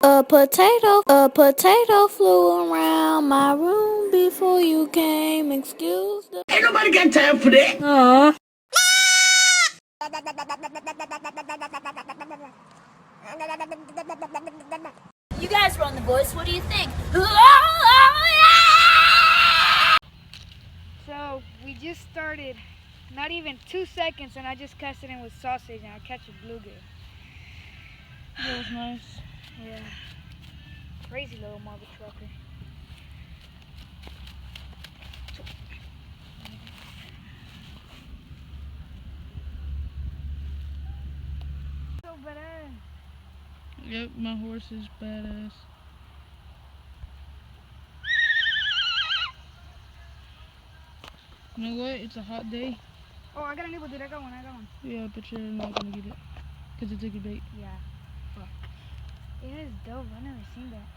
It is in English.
A potato flew around my room before you came. Excuse the. Ain't nobody got time for that. Aww. You guys were on The Voice. What do you think? So we just started, not even 2 seconds, and I just cast it in with sausage, and I catch a bluegill. That was nice. Yeah. Crazy little mother trucker. So badass. Yep, my horse is badass. You know what? It's a hot day. Oh, I got a nibble, dude. I got one. Yeah, but you're not gonna get it. Because it's a good bait. Yeah. Fuck. It is dope. I've never seen that.